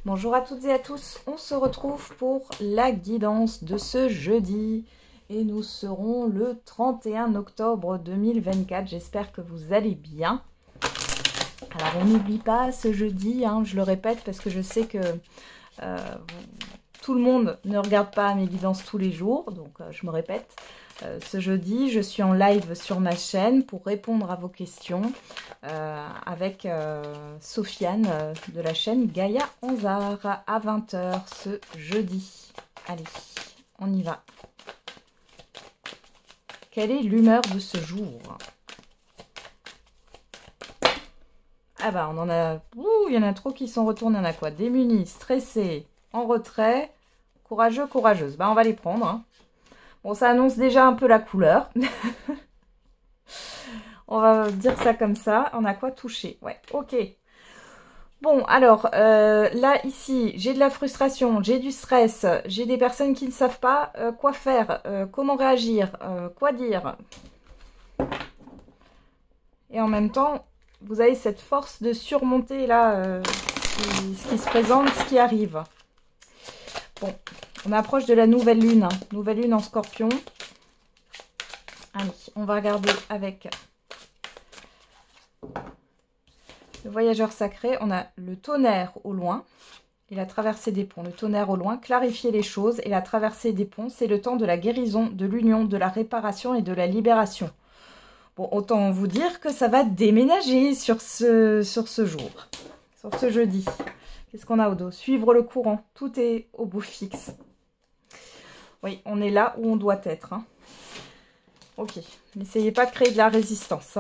Bonjour à toutes et à tous, on se retrouve pour la guidance de ce jeudi et nous serons le 31 octobre 2024, j'espère que vous allez bien. Alors on n'oublie pas ce jeudi, je le répète parce que je sais que tout le monde ne regarde pas mes guidances tous les jours, donc je me répète. Ce jeudi, je suis en live sur ma chaîne pour répondre à vos questions avec Sofiane de la chaîne Gaïa Anzar à 20 h ce jeudi. Allez, on y va. Quelle est l'humeur de ce jour? Ah bah on en a... il y en a trop qui sont retournés. On a quoi? Démunis, stressés, en retrait, courageux, courageuses. Bah on va les prendre. Bon, ça annonce déjà un peu la couleur. On va dire ça comme ça. On a quoi? Touché. Ouais, ok. Bon, alors, là, ici, j'ai de la frustration, j'ai du stress, j'ai des personnes qui ne savent pas quoi faire, comment réagir, quoi dire. Et en même temps, vous avez cette force de surmonter, là, ce qui se présente, ce qui arrive. Bon, on approche de la nouvelle lune, nouvelle lune en scorpion. Allez, on va regarder avec le voyageur sacré. On a le tonnerre au loin et la traversée des ponts. Le tonnerre au loin, clarifier les choses, et la traversée des ponts, c'est le temps de la guérison, de l'union, de la réparation et de la libération. Bon, autant vous dire que ça va déménager sur ce jour, sur ce jeudi. Qu'est-ce qu'on a au dos? Suivre le courant, tout est au beau fixe. Oui, on est là où on doit être. Ok, n'essayez pas de créer de la résistance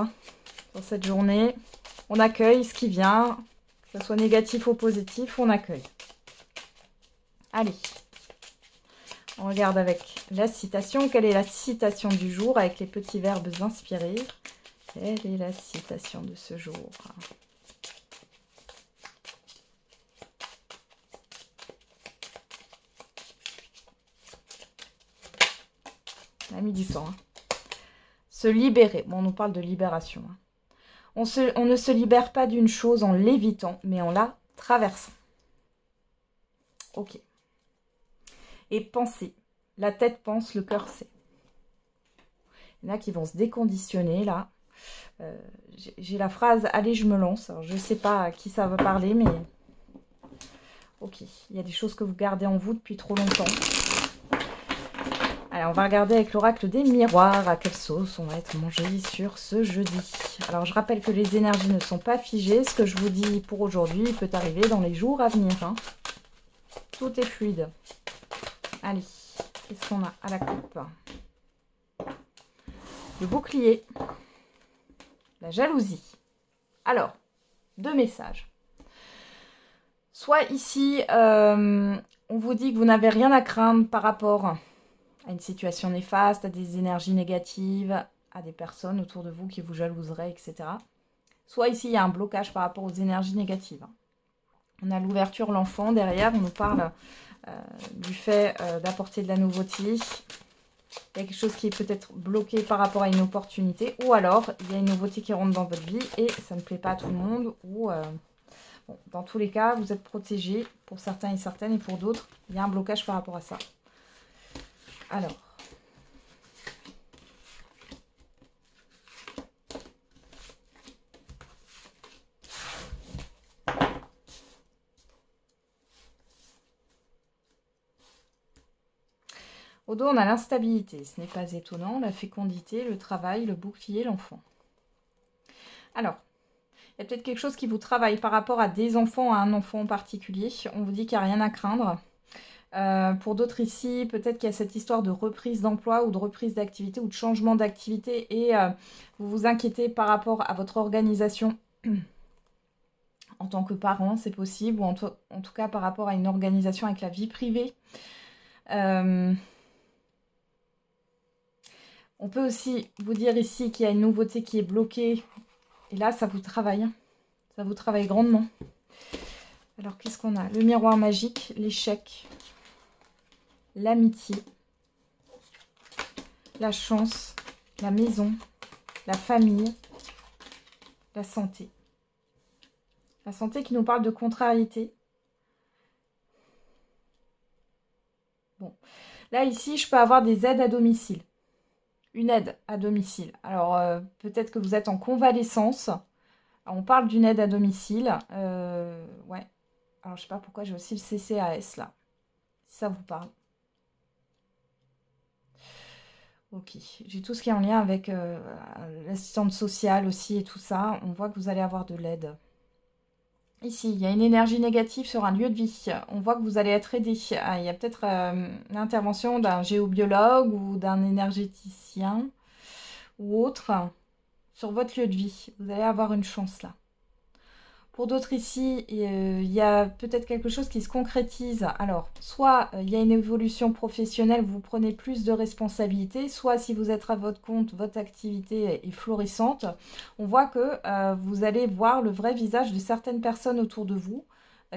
dans cette journée. On accueille ce qui vient, que ce soit négatif ou positif, on accueille. Allez, on regarde avec la citation. Quelle est la citation du jour avec les petits verbes inspirés? Quelle est la citation de ce jour? On a mis du temps. Se libérer. Bon, on nous parle de libération. On ne se libère pas d'une chose en l'évitant, mais en la traversant. Ok. Et penser. La tête pense, le cœur sait. Il y en a qui vont se déconditionner, là. J'ai la phrase « Allez, je me lance ». Alors, je ne sais pas à qui ça va parler, mais... Ok. Il y a des choses que vous gardez en vous depuis trop longtemps. Allez, on va regarder avec l'oracle des miroirs à quelle sauce on va être mangé sur ce jeudi. Alors, je rappelle que les énergies ne sont pas figées. Ce que je vous dis pour aujourd'hui peut arriver dans les jours à venir. Tout est fluide. Allez, qu'est-ce qu'on a à la coupe? Le bouclier. La jalousie. Alors, deux messages. Soit ici, on vous dit que vous n'avez rien à craindre par rapport à une situation néfaste, à des énergies négatives, à des personnes autour de vous qui vous jalouseraient, etc. Soit ici, il y a un blocage par rapport aux énergies négatives. On a l'ouverture, l'enfant. Derrière, on nous parle du fait d'apporter de la nouveauté. Il y a quelque chose qui est peut-être bloqué par rapport à une opportunité. Ou alors, il y a une nouveauté qui rentre dans votre vie et ça ne plaît pas à tout le monde. Ou, bon, dans tous les cas, vous êtes protégés pour certains et certaines. Et pour d'autres, il y a un blocage par rapport à ça. Alors, au dos, on a l'instabilité. Ce n'est pas étonnant. La fécondité, le travail, le bouclier, l'enfant. Alors, il y a peut-être quelque chose qui vous travaille par rapport à des enfants, à un enfant en particulier. On vous dit qu'il n'y a rien à craindre. Pour d'autres ici, peut-être qu'il y a cette histoire de reprise d'emploi ou de reprise d'activité ou de changement d'activité et vous vous inquiétez par rapport à votre organisation en tant que parent, c'est possible, ou en tout cas par rapport à une organisation avec la vie privée. On peut aussi vous dire ici qu'il y a une nouveauté qui est bloquée et là, ça vous travaille. Ça vous travaille grandement. Alors, qu'est-ce qu'on a? Le miroir magique, l'échec, l'amitié, la chance, la maison, la famille, la santé. La santé qui nous parle de contrariété. Bon. Là, ici, je peux avoir des aides à domicile. Une aide à domicile. Alors, peut-être que vous êtes en convalescence. Alors, on parle d'une aide à domicile. Ouais. Alors, je sais pas pourquoi j'ai aussi le CCAS, là. Si ça vous parle. Ok, j'ai tout ce qui est en lien avec l'assistante sociale aussi et tout ça. On voit que vous allez avoir de l'aide. Ici, il y a une énergie négative sur un lieu de vie. On voit que vous allez être aidé. Ah, il y a peut-être l'intervention d'un géobiologue ou d'un énergéticien ou autre sur votre lieu de vie. Vous allez avoir une chance là. Pour d'autres ici, il y a peut-être quelque chose qui se concrétise. Alors, soit il y a une évolution professionnelle, vous prenez plus de responsabilités, soit si vous êtes à votre compte, votre activité est florissante. On voit que vous allez voir le vrai visage de certaines personnes autour de vous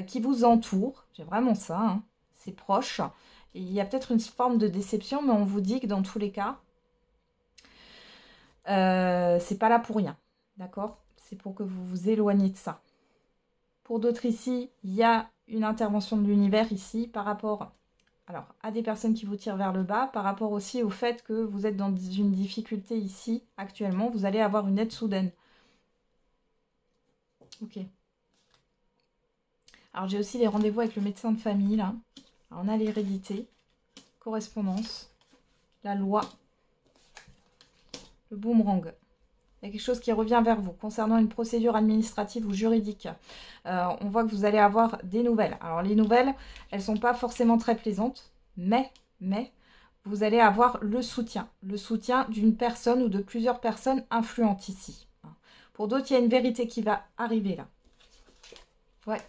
qui vous entourent. J'ai vraiment ça, hein. C'est proche. Et il y a peut-être une forme de déception, mais on vous dit que dans tous les cas, c'est pas là pour rien. D'accord? C'est pour que vous vous éloigniez de ça. Pour d'autres ici, il y a une intervention de l'univers ici par rapport à des personnes qui vous tirent vers le bas, par rapport aussi au fait que vous êtes dans une difficulté ici actuellement, vous allez avoir une aide soudaine. Ok. Alors j'ai aussi les rendez-vous avec le médecin de famille là. Alors, on a l'hérédité, correspondance, la loi, le boomerang. Il y a quelque chose qui revient vers vous concernant une procédure administrative ou juridique. On voit que vous allez avoir des nouvelles. Alors les nouvelles, elles ne sont pas forcément très plaisantes, mais vous allez avoir le soutien d'une personne ou de plusieurs personnes influentes ici. Pour d'autres, il y a une vérité qui va arriver là. Ouais,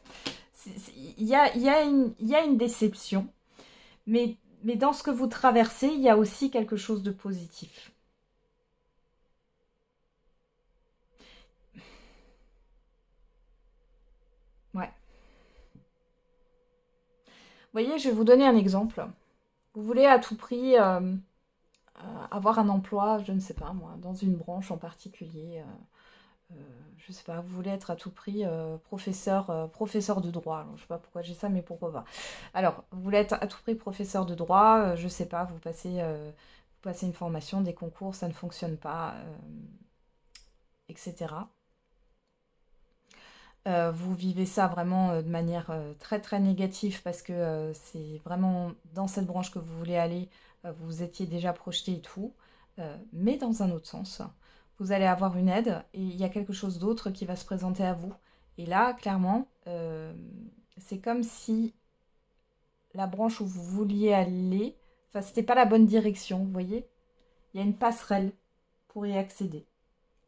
il y a une déception, mais dans ce que vous traversez, il y a aussi quelque chose de positif. Ouais. Vous voyez, je vais vous donner un exemple. Vous voulez à tout prix avoir un emploi, je ne sais pas moi, dans une branche en particulier. Je ne sais pas, vous voulez être à tout prix professeur de droit. Alors, je ne sais pas pourquoi j'ai ça, mais pourquoi pas. Alors, vous voulez être à tout prix professeur de droit, je ne sais pas, vous passez une formation, des concours, ça ne fonctionne pas, etc. Vous vivez ça vraiment de manière très très négative parce que c'est vraiment dans cette branche que vous voulez aller, vous étiez déjà projeté et tout, mais dans un autre sens, vous allez avoir une aide et il y a quelque chose d'autre qui va se présenter à vous. Et là, clairement, c'est comme si la branche où vous vouliez aller, enfin, c'était pas la bonne direction, vous voyez? Il y a une passerelle pour y accéder.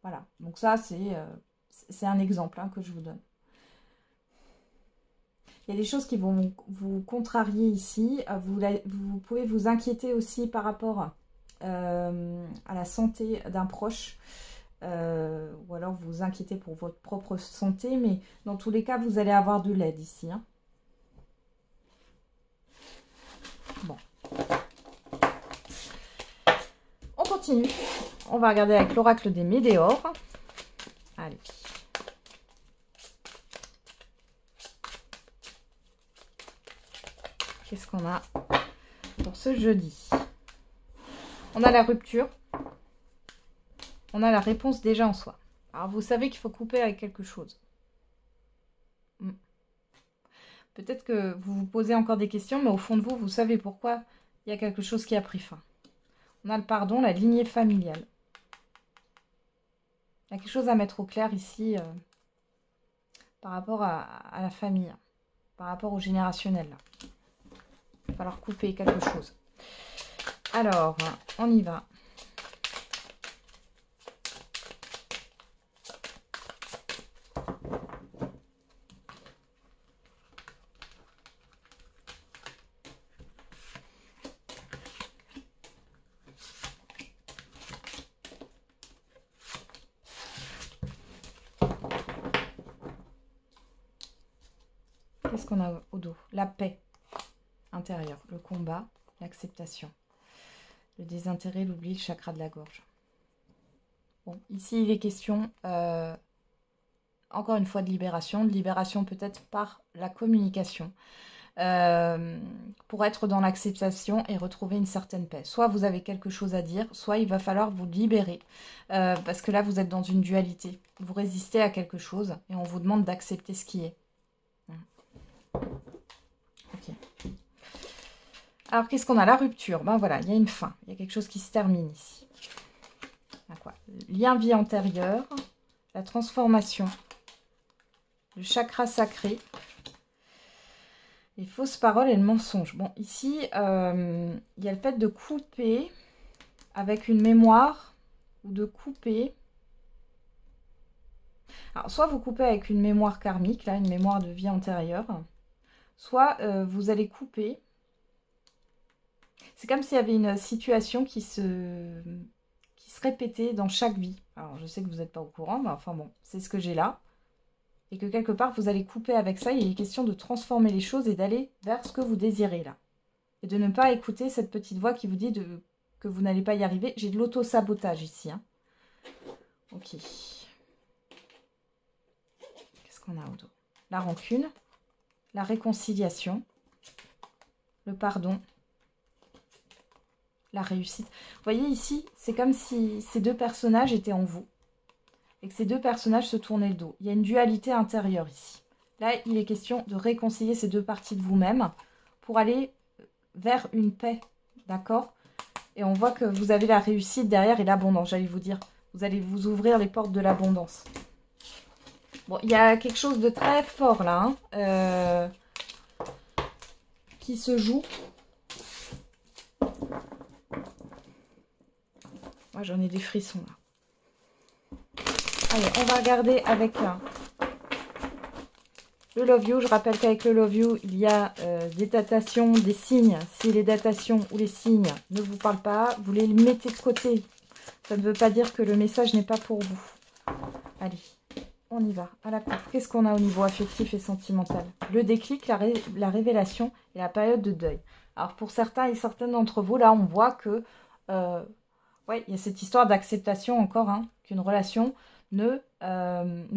Voilà, donc ça, c'est un exemple hein, que je vous donne. Il y a des choses qui vont vous contrarier ici. Vous pouvez vous inquiéter aussi par rapport à la santé d'un proche. Ou alors vous vous inquiétez pour votre propre santé. Mais dans tous les cas, vous allez avoir de l'aide ici. Hein. Bon. On continue. On va regarder avec l'oracle des Médéores. Allez. Qu'est-ce qu'on a pour ce jeudi? On a la rupture. On a la réponse déjà en soi. Alors, vous savez qu'il faut couper avec quelque chose. Peut-être que vous vous posez encore des questions, mais au fond de vous, vous savez pourquoi il y a quelque chose qui a pris fin. On a le pardon, la lignée familiale. Il y a quelque chose à mettre au clair ici par rapport à la famille, par rapport au générationnel. Là. Il va falloir couper quelque chose. Alors, on y va. Qu'est-ce qu'on a au dos? La paix intérieure, le combat, l'acceptation, le désintérêt, l'oubli, le chakra de la gorge. Bon, ici il est question, encore une fois, de libération peut-être par la communication. pour être dans l'acceptation et retrouver une certaine paix. Soit vous avez quelque chose à dire, soit il va falloir vous libérer. Parce que là, vous êtes dans une dualité. Vous résistez à quelque chose et on vous demande d'accepter ce qui est. Ok. Alors, qu'est-ce qu'on a? La rupture. Ben voilà, il y a une fin. Il y a quelque chose qui se termine ici. Quoi? Lien vie antérieure, la transformation, le chakra sacré, les fausses paroles et le mensonge. Bon, ici, il y a le fait de couper avec une mémoire ou de couper. Alors, soit vous coupez avec une mémoire karmique, là, une mémoire de vie antérieure, soit vous allez couper. C'est comme s'il y avait une situation qui se répéter dans chaque vie. Alors, je sais que vous n'êtes pas au courant, mais enfin bon, c'est ce que j'ai là. Et que quelque part, vous allez couper avec ça. Il est question de transformer les choses et d'aller vers ce que vous désirez là. Et de ne pas écouter cette petite voix qui vous dit que vous n'allez pas y arriver. J'ai de l'auto-sabotage ici. Hein. Ok. Qu'est-ce qu'on a au dos? La rancune, la réconciliation, le pardon, la réussite. Vous voyez ici, c'est comme si ces deux personnages étaient en vous. Et que ces deux personnages se tournaient le dos. Il y a une dualité intérieure ici. Là, il est question de réconcilier ces deux parties de vous-même pour aller vers une paix. D'accord? Et on voit que vous avez la réussite derrière et l'abondance, j'allais vous dire. Vous allez vous ouvrir les portes de l'abondance. Bon, il y a quelque chose de très fort là. Hein, qui se joue. Moi, j'en ai des frissons là. Allez, on va regarder avec le Love You. Je rappelle qu'avec le Love You, il y a des datations, des signes. Si les datations ou les signes ne vous parlent pas, vous les mettez de côté. Ça ne veut pas dire que le message n'est pas pour vous. Allez, on y va. À la coupe. Qu'est-ce qu'on a au niveau affectif et sentimental? Le déclic, la révélation et la période de deuil. Alors, pour certains et certaines d'entre vous, là, on voit que... ouais, il y a cette histoire d'acceptation encore, hein, qu'une relation ne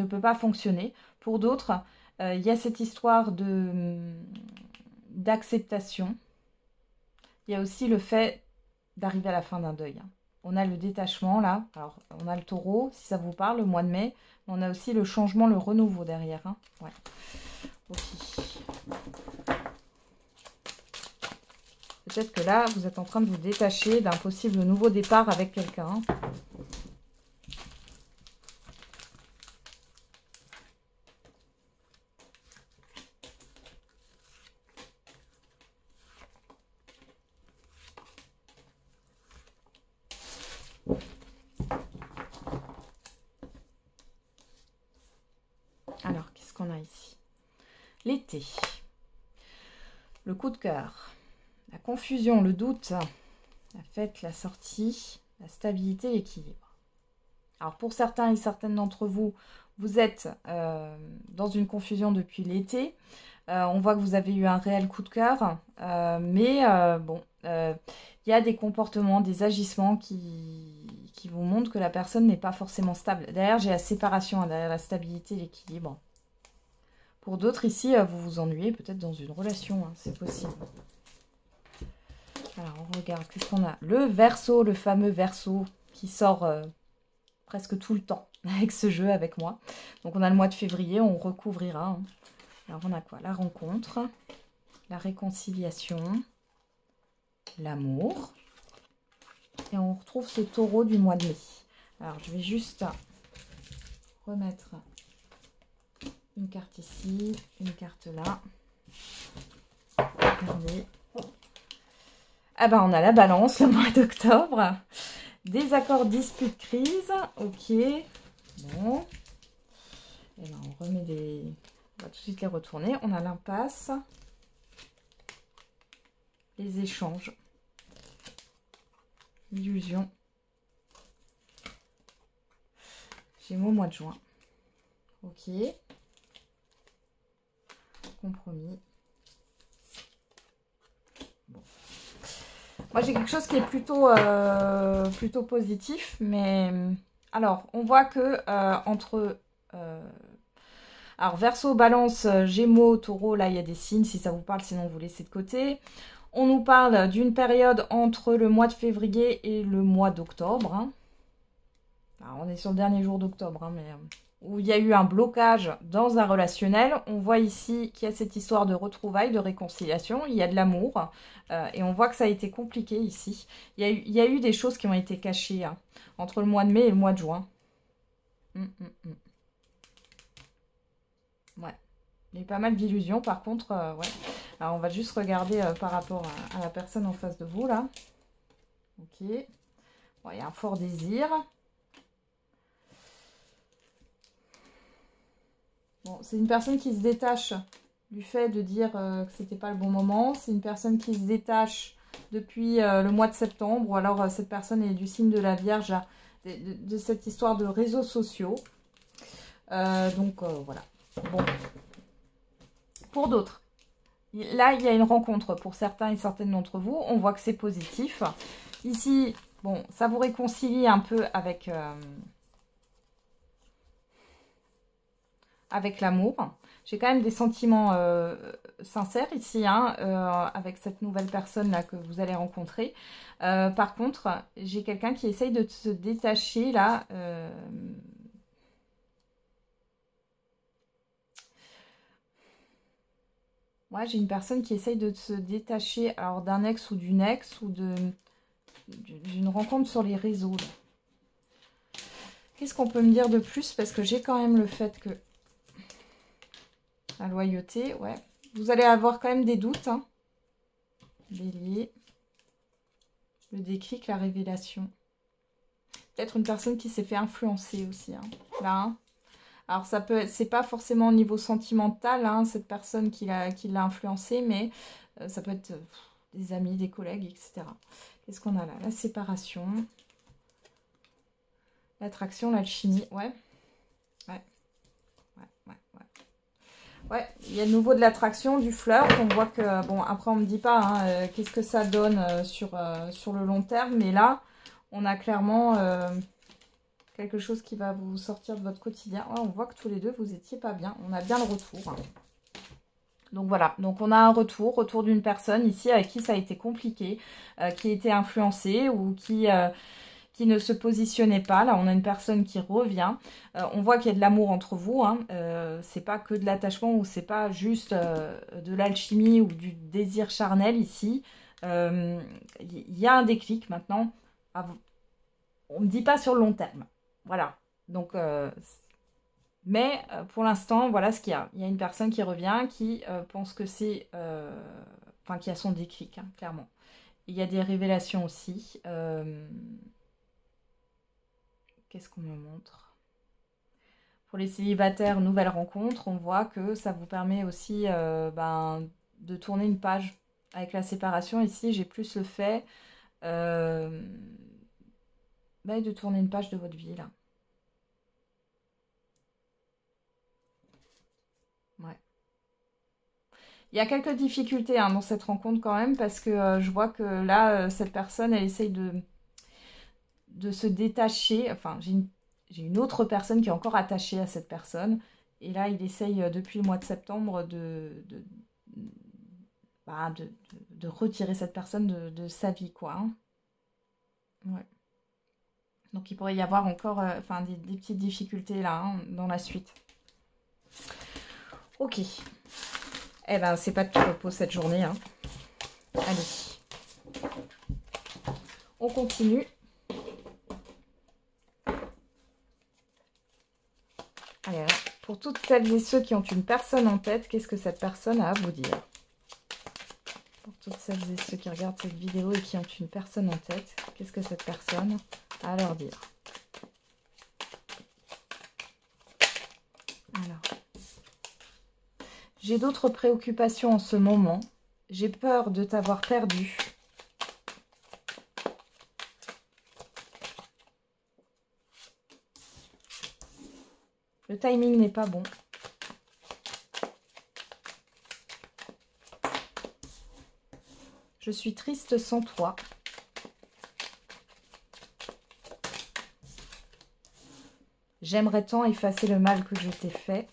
peut pas fonctionner. Pour d'autres, il y a cette histoire d'acceptation. Il y a aussi le fait d'arriver à la fin d'un deuil. Hein. On a le détachement, là. Alors, on a le taureau, si ça vous parle, le mois de mai. On a aussi le changement, le renouveau derrière. Hein. Ouais. Ok. Peut-être que là, vous êtes en train de vous détacher d'un possible nouveau départ avec quelqu'un. Alors, qu'est-ce qu'on a ici? L'été. Le coup de cœur. La confusion, le doute, la fête, la sortie, la stabilité, l'équilibre. Alors pour certains et certaines d'entre vous, vous êtes dans une confusion depuis l'été. On voit que vous avez eu un réel coup de cœur. Mais bon, il y a des comportements, des agissements qui vous montrent que la personne n'est pas forcément stable. Derrière, j'ai la séparation, hein, derrière la stabilité, l'équilibre. Pour d'autres ici, vous vous ennuyez peut-être dans une relation, hein, c'est possible. Alors, on regarde, qu'est-ce qu'on a? Le Verseau, le fameux Verseau qui sort presque tout le temps avec ce jeu, avec moi. Donc, on a le mois de février, on recouvrira. Hein. Alors, on a quoi? La rencontre, la réconciliation, l'amour. Et on retrouve ce taureau du mois de mai. Alors, je vais juste remettre une carte ici, une carte là. Regardez. Ah ben, on a la balance, le mois d'octobre. Désaccord, dispute, crise. Ok. Bon. Et ben, on remet des... On va tout de suite les retourner. On a l'impasse. Les échanges. L'illusion. Gémeaux, mois de juin. Ok. Compromis. Bon. Moi, j'ai quelque chose qui est plutôt positif, mais alors, on voit que entre... Alors, Verseau, Balance, Gémeaux, Taureau, là, il y a des signes. Si ça vous parle, sinon, vous laissez de côté. On nous parle d'une période entre le mois de février et le mois d'octobre. Hein. Alors, on est sur le dernier jour d'octobre, hein, mais où il y a eu un blocage dans un relationnel. On voit ici qu'il y a cette histoire de retrouvailles, de réconciliation. Il y a de l'amour. Et on voit que ça a été compliqué ici. Il y a eu des choses qui ont été cachées hein, entre le mois de mai et le mois de juin. Ouais. Il y a eu pas mal d'illusions, par contre, ouais. Alors, on va juste regarder par rapport à la personne en face de vous, là. Ok. Bon, il y a un fort désir. Bon, c'est une personne qui se détache du fait de dire que c'était pas le bon moment. C'est une personne qui se détache depuis le mois de septembre. Ou alors, cette personne est du signe de la Vierge, là, de cette histoire de réseaux sociaux. Donc, voilà. Bon. Pour d'autres, là, il y a une rencontre pour certains et certaines d'entre vous. On voit que c'est positif. Ici, bon, ça vous réconcilie un peu avec, avec l'amour. J'ai quand même des sentiments sincères ici, hein, avec cette nouvelle personne-là que vous allez rencontrer. Par contre, j'ai quelqu'un qui essaye de se détacher, là. Moi, j'ai une personne qui essaye de se détacher alors d'un ex ou d'une ex ou d'une rencontre sur les réseaux. Qu'est-ce qu'on peut me dire de plus? Parce que j'ai quand même le fait que... La loyauté, ouais. Vous allez avoir quand même des doutes. Hein. Bélier. Le déclic, la révélation. Peut-être une personne qui s'est fait influencer aussi. Hein. Là, hein. Alors, ça peut, c'est pas forcément au niveau sentimental, hein, cette personne qui l'a influencé, mais ça peut être des amis, des collègues, etc. Qu'est-ce qu'on a là? La séparation, l'attraction, l'alchimie, ouais. Ouais, il y a de nouveau de l'attraction, du flirt. On voit que, bon, après, on ne me dit pas hein, qu'est-ce que ça donne sur le long terme, mais là, on a clairement... quelque chose qui va vous sortir de votre quotidien. Oh, on voit que tous les deux, vous étiez pas bien. On a bien le retour. Hein. Donc voilà. Donc on a un retour d'une personne ici avec qui ça a été compliqué, qui a été influencée ou qui ne se positionnait pas. Là, on a une personne qui revient. On voit qu'il y a de l'amour entre vous. Hein. C'est pas que de l'attachement ou c'est pas juste de l'alchimie ou du désir charnel ici. Il y a un déclic maintenant. On ne dit pas sur le long terme. Voilà, donc, mais pour l'instant, voilà ce qu'il y a. Il y a une personne qui revient, qui pense que c'est... enfin, qui a son déclic, hein, clairement. Il y a des révélations aussi. Qu'est-ce qu'on me montre? Pour les célibataires, nouvelle rencontre, on voit que ça vous permet aussi de tourner une page. Avec la séparation, ici, j'ai plus le fait... de tourner une page de votre vie, là. Ouais. Il y a quelques difficultés hein, dans cette rencontre quand même, parce que je vois que là, cette personne, elle essaye de se détacher. Enfin, j'ai une autre personne qui est encore attachée à cette personne. Et là, il essaye, depuis le mois de septembre, de retirer cette personne de sa vie, quoi. Hein. Ouais. Donc, il pourrait y avoir encore des petites difficultés là, hein, dans la suite. Ok. Eh ben, c'est pas de tout repos cette journée. Hein. Allez. On continue. Allez, alors, pour toutes celles et ceux qui ont une personne en tête, qu'est-ce que cette personne a à vous dire? Pour toutes celles et ceux qui regardent cette vidéo et qui ont une personne en tête, qu'est-ce que cette personne a à leur dire? Alors, j'ai d'autres préoccupations en ce moment. J'ai peur de t'avoir perdu. Le timing n'est pas bon. Je suis triste sans toi. J'aimerais tant effacer le mal que je t'ai fait.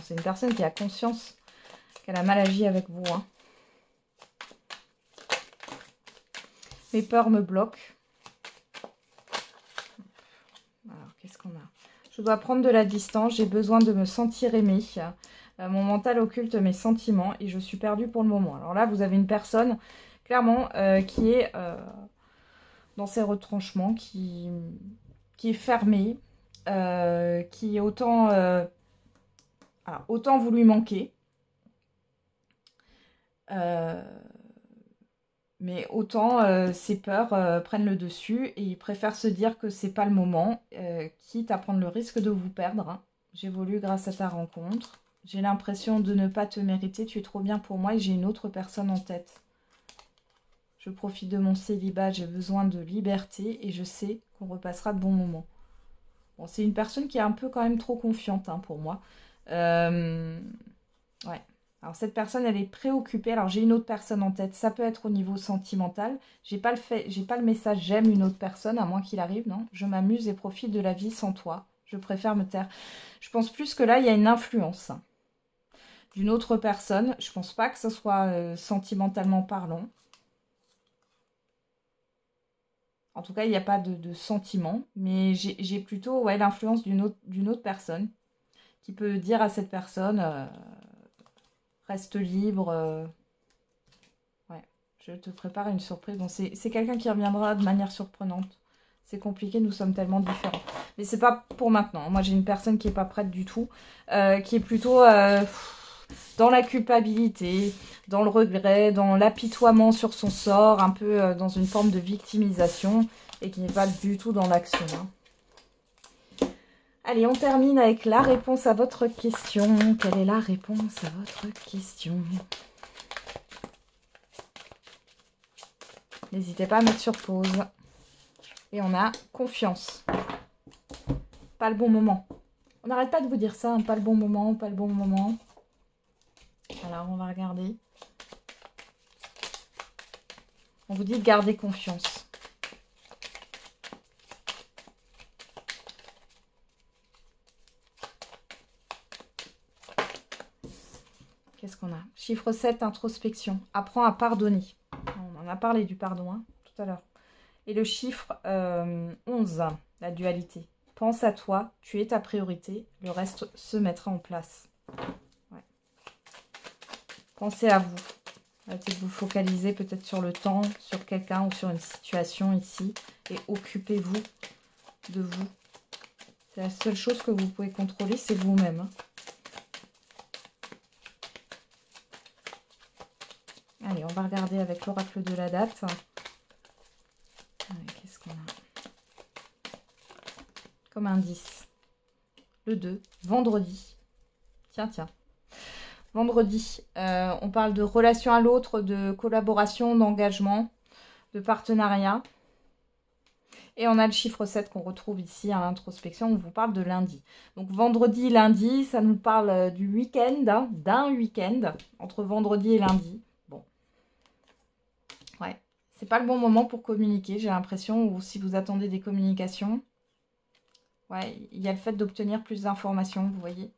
c'est une personne qui a conscience qu'elle a mal agi avec vous. Hein. Mes peurs me bloquent. Alors, qu'est-ce qu'on a? Je dois prendre de la distance. J'ai besoin de me sentir aimée. Mon mental occulte mes sentiments et je suis perdue pour le moment. Alors là, vous avez une personne, clairement, qui est dans ses retranchements, qui est fermée, qui autant vous lui manquez. Mais autant ses peurs prennent le dessus et il préfère se dire que c'est pas le moment, quitte à prendre le risque de vous perdre. Hein. J'évolue grâce à ta rencontre. J'ai l'impression de ne pas te mériter, tu es trop bien pour moi et j'ai une autre personne en tête. Je profite de mon célibat, j'ai besoin de liberté et je sais qu'on repassera de bons moments. Bon, c'est une personne qui est un peu quand même trop confiante hein, pour moi. Ouais. Alors cette personne, elle est préoccupée. Alors j'ai une autre personne en tête. Ça peut être au niveau sentimental. J'ai pas le message j'aime une autre personne, à moins qu'il arrive, non. Je m'amuse et profite de la vie sans toi. Je préfère me taire. Je pense plus que là, il y a une influence d'une autre personne. Je pense pas que ce soit sentimentalement parlant. En tout cas, il n'y a pas de sentiment. Mais j'ai plutôt ouais, l'influence d'une autre personne qui peut dire à cette personne... reste libre. Ouais, je te prépare une surprise. Bon, c'est quelqu'un qui reviendra de manière surprenante. C'est compliqué, nous sommes tellement différents. Mais c'est pas pour maintenant. Moi, j'ai une personne qui est pas prête du tout. Qui est plutôt dans la culpabilité, dans le regret, dans l'apitoiement sur son sort. Un peu dans une forme de victimisation. Et qui n'est pas du tout dans l'action. Hein. Allez, on termine avec la réponse à votre question. Quelle est la réponse à votre question? N'hésitez pas à mettre sur pause. Et on a confiance. Pas le bon moment. On n'arrête pas de vous dire ça, hein, pas le bon moment, pas le bon moment. Alors, on va regarder. On vous dit de garder confiance. Qu'est-ce qu'on a? Chiffre 7, introspection. Apprends à pardonner. On en a parlé du pardon hein, tout à l'heure. Et le chiffre 11, la dualité. Pense à toi, tu es ta priorité, le reste se mettra en place. Ouais. Pensez à vous. Arrêtez de vous focaliser peut-être sur le temps, sur quelqu'un ou sur une situation ici. Et occupez-vous de vous. C'est la seule chose que vous pouvez contrôler, c'est vous-même. Hein. Allez, on va regarder avec l'oracle de la date. Qu'est-ce qu'on a? Comme indice. Le 2, vendredi. Tiens. Vendredi, on parle de relation à l'autre, de collaboration, d'engagement, de partenariat. Et on a le chiffre 7 qu'on retrouve ici à l'introspection. On vous parle de lundi. Donc vendredi, lundi, ça nous parle du week-end, hein, d'un week-end, entre vendredi et lundi. Ouais, c'est pas le bon moment pour communiquer, j'ai l'impression, ou si vous attendez des communications. Ouais, il y a le fait d'obtenir plus d'informations, vous voyez.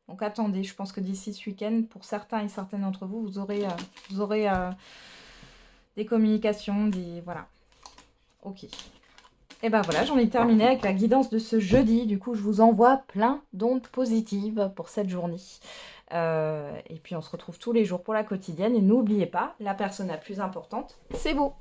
Donc attendez, je pense que d'ici ce week-end, pour certains et certaines d'entre vous, vous aurez des communications, voilà. Ok. Et ben voilà, j'en ai terminé avec la guidance de ce jeudi. Du coup, je vous envoie plein d'ondes positives pour cette journée. Et puis, on se retrouve tous les jours pour la quotidienne. Et n'oubliez pas, la personne la plus importante, c'est vous.